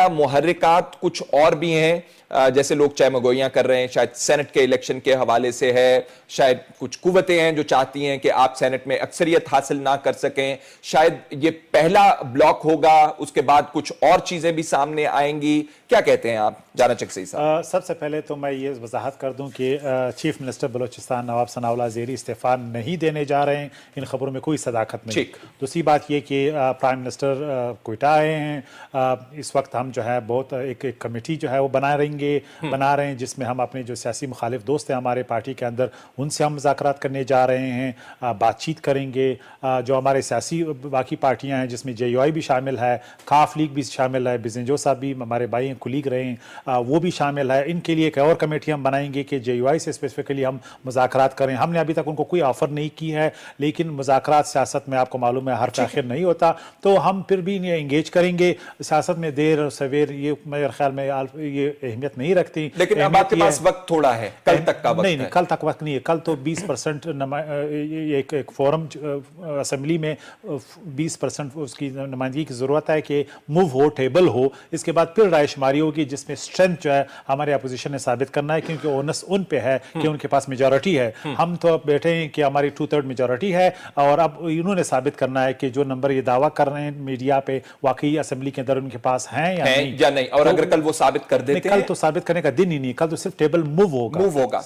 کیا محرکات کچھ اور بھی ہیں جیسے لوگ چائے مگوئیاں کر رہے ہیں, شاید سینٹ کے الیکشن کے حوالے سے ہے, شاید کچھ قوتیں ہیں جو چاہتی ہیں کہ آپ سینٹ میں اکثریت حاصل نہ کر سکیں, شاید یہ پہلا بلاک ہوگا, اس کے بعد کچھ اور چیزیں بھی سامنے آئیں گی, کیا کہتے ہیں آپ جانا چکسی صاحب؟ سب سے پہلے تو میں یہ وضاحت کر دوں کہ چیف منسٹر بلوچستان نواب ثناء اللہ زیری استعفیٰ نہیں دینے جا رہے ہیں, ان خبروں میں کوئی صداقت نہیں. دوسری بات یہ کہ پرائم منسٹر کوئٹہ آئے ہیں, اس وقت ہم جو ہے بہت ایک کمیٹی جو ہے وہ بنا رہے ہیں جس میں ہم اپنے جو سیاسی مخالف دوست ہیں ہمارے پارٹی کے اندر ان سے ہم مذاکرات کرنے جا رہے ہیں, بات چیت کریں گے. جو ہمارے سیاسی باقی پارٹیاں ہیں جس میں جے یو آئی بھی شامل ہے, کاف لیگ بھی شامل ہے, بزنجو صاحب بھی ہمارے بھائی ہیں, کولیگ رہے ہیں, وہ بھی شامل ہے. ان کے لیے ایک اور کمیٹی ہم بنائیں گے کہ جے یو آئی سے اسپیسیفکلی ہم مذاکرات کریں. ہم نے ابھی تک ان کو کوئی آفر نہیں کی ہے, لیکن مذاکرات سیاست میں آپ کو معلوم ہے حرف آخر نہیں ہوتا, تو ہم پھر بھی انہیں انگیج کریں گے. سیاست میں دیر اور سویر یہ میرے خیال میں یہ اہمیت نہیں رکھتی. لیکن اب آپ کے پاس وقت تھوڑا ہے, کل تک کا وقت ہے. نہیں, کل تک وقت نہیں ہے. کل تو 20% ایک فورم اسمبلی میں 20% اس کی نمائندگی کی ضرورت ہے کہ موو ہو, ٹیبل ہو. اس کے بعد پھر رائے شماری ہوگی جس میں اسٹرینتھ جو ہے ہمارے اپوزیشن نے ثابت کرنا ہے, کیونکہ اونس ان پہ ہے کہ ان کے پاس میجورٹی ہے. ہم تو بیٹھے ہیں کہ ہماری 2/3 میجورٹی ہے, اور اب انہوں نے ثابت کرنا ہے کہ جو نمبر یہ دعویٰ کر رہے ہیں میڈیا پہ واقعی اسمبلی کے اندر ان کے پاس ہیں یا نہیں. اور اگر کل وہ ثابت کر دیتے ہیں, کل تو ثابت کرنے کا دن ہی نہیں, کل تو صرف ٹیبل موو ہوگا.